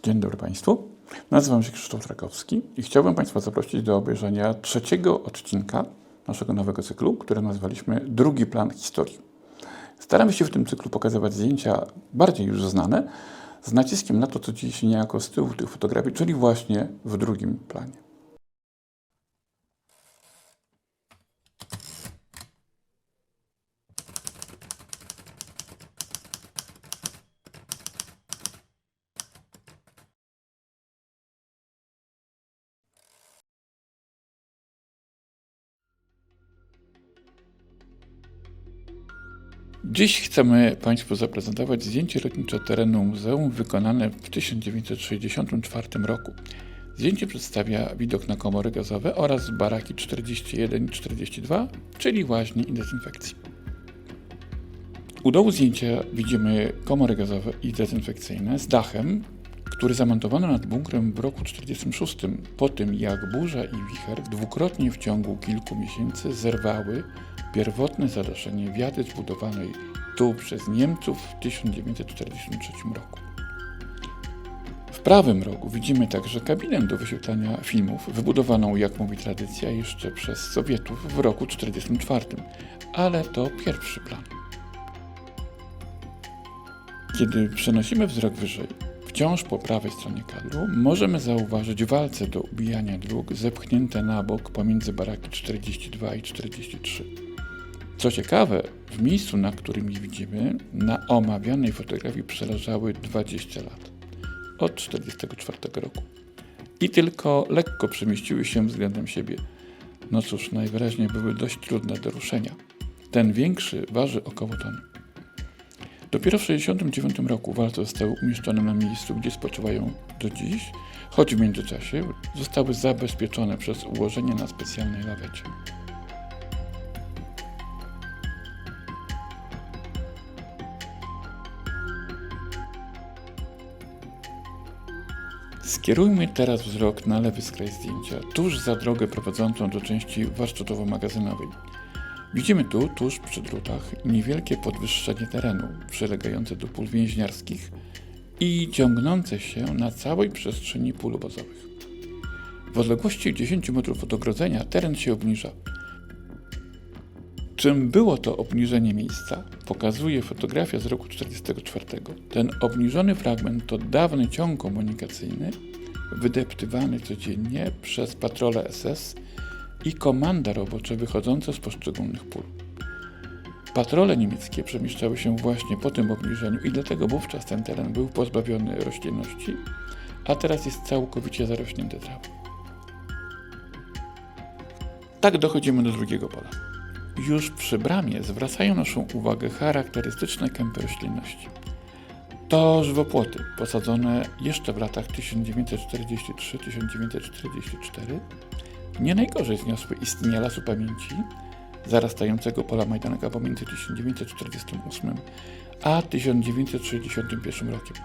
Dzień dobry Państwu. Nazywam się Krzysztof Rakowski i chciałbym Państwa zaprosić do obejrzenia trzeciego odcinka naszego nowego cyklu, który nazwaliśmy Drugi plan historii. Staramy się w tym cyklu pokazywać zdjęcia bardziej już znane, z naciskiem na to, co dzieje się niejako z tyłu tych fotografii, czyli właśnie w drugim planie. Dziś chcemy Państwu zaprezentować zdjęcie lotnicze terenu muzeum wykonane w 1964 roku. Zdjęcie przedstawia widok na komory gazowe oraz baraki 41 i 42, czyli łaźni i dezynfekcji. U dołu zdjęcia widzimy komory gazowe i dezynfekcyjne z dachem, który zamontowano nad bunkrem w roku 1946, po tym jak burza i wicher dwukrotnie w ciągu kilku miesięcy zerwały pierwotne zadaszenie wiaty zbudowanej tu przez Niemców w 1943 roku. W prawym rogu widzimy także kabinę do wyświetlania filmów, wybudowaną, jak mówi tradycja, jeszcze przez Sowietów w roku 1944, ale to pierwszy plan. Kiedy przenosimy wzrok wyżej, wciąż po prawej stronie kadru, możemy zauważyć walce do ubijania dróg zepchnięte na bok pomiędzy baraki 42 i 43. Co ciekawe, w miejscu, na którym je widzimy, na omawianej fotografii przeleżały 20 lat, od 1944 roku. I tylko lekko przemieściły się względem siebie. No cóż, najwyraźniej były dość trudne do ruszenia. Ten większy waży około tony. Dopiero w 1969 roku walce zostały umieszczone na miejscu, gdzie spoczywają do dziś, choć w międzyczasie zostały zabezpieczone przez ułożenie na specjalnej lawecie. Skierujmy teraz wzrok na lewy skraj zdjęcia, tuż za drogę prowadzącą do części warsztatowo-magazynowej. Widzimy tu, tuż przy drutach, niewielkie podwyższenie terenu, przylegające do pól więźniarskich i ciągnące się na całej przestrzeni pól obozowych. W odległości 10 metrów od ogrodzenia teren się obniża. Czym było to obniżenie miejsca, pokazuje fotografia z roku 1944. Ten obniżony fragment to dawny ciąg komunikacyjny, wydeptywany codziennie przez patrole SS i komanda robocze wychodzące z poszczególnych pól. Patrole niemieckie przemieszczały się właśnie po tym obniżeniu i dlatego wówczas ten teren był pozbawiony roślinności, a teraz jest całkowicie zarośnięty trawą. Tak dochodzimy do drugiego pola. Już przy bramie zwracają naszą uwagę charakterystyczne kępy roślinności. To żywopłoty posadzone jeszcze w latach 1943-1944 nie najgorzej zniosły istnienie Lasu Pamięci, zarastającego pola Majdanka pomiędzy 1948 a 1961 rokiem.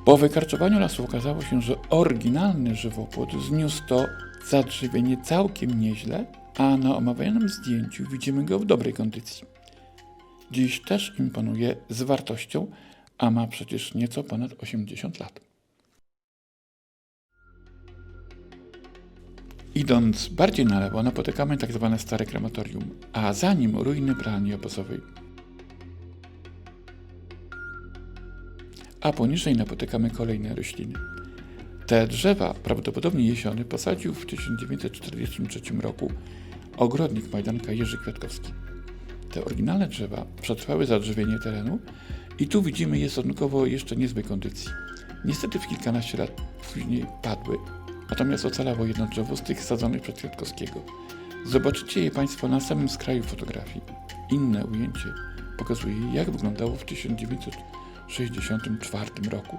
Po wykarczowaniu lasu okazało się, że oryginalny żywopłot zniósł to zadrzewienie całkiem nieźle, a na omawianym zdjęciu widzimy go w dobrej kondycji. Dziś też imponuje zwartością, a ma przecież nieco ponad 80 lat. Idąc bardziej na lewo napotykamy tzw. stare krematorium, a za nim ruiny pralni obozowej. A poniżej napotykamy kolejne rośliny. Te drzewa prawdopodobnie jesiony posadził w 1943 roku ogrodnik Majdanka Jerzy Kwiatkowski. Te oryginalne drzewa przetrwały zadrzewienie terenu i tu widzimy je stosunkowo jeszcze niezłej kondycji. Niestety w kilkanaście lat później padły, natomiast ocalało jedno drzewo z tych sadzonych przez Kwiatkowskiego. Zobaczycie je Państwo na samym skraju fotografii. Inne ujęcie pokazuje, jak wyglądało w 1964 roku.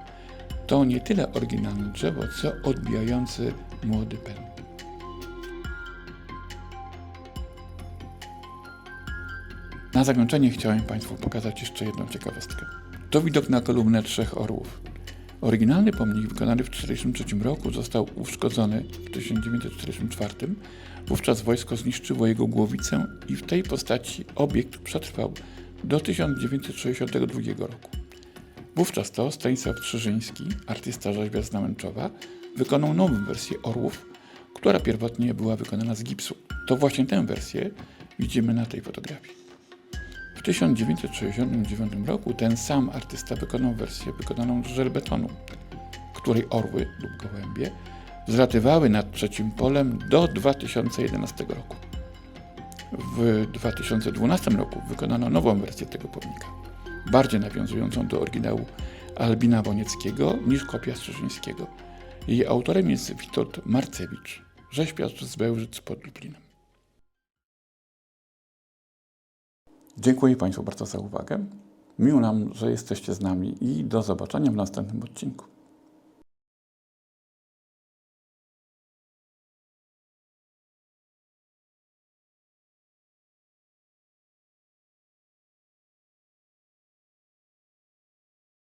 To nie tyle oryginalne drzewo, co odbijający młody pęd. Na zakończenie chciałem Państwu pokazać jeszcze jedną ciekawostkę. To widok na kolumnę trzech orłów. Oryginalny pomnik wykonany w 1943 roku został uszkodzony w 1944. Wówczas wojsko zniszczyło jego głowicę i w tej postaci obiekt przetrwał do 1962 roku. Wówczas to Stanisław Trzyżyński, artysta rzeźbia z Nałęczowa, wykonał nową wersję orłów, która pierwotnie była wykonana z gipsu. To właśnie tę wersję widzimy na tej fotografii. W 1969 roku ten sam artysta wykonał wersję wykonaną z żelbetonu, której orły lub gołębie zlatywały nad Trzecim Polem do 2011 roku. W 2012 roku wykonano nową wersję tego pomnika, bardziej nawiązującą do oryginału Albina Bonieckiego niż kopia Strzyżyńskiego. Jej autorem jest Witold Marcewicz, rzeźbiarz z Bełżyc pod Lublinem. Dziękuję Państwu bardzo za uwagę. Miło nam, że jesteście z nami i do zobaczenia w następnym odcinku.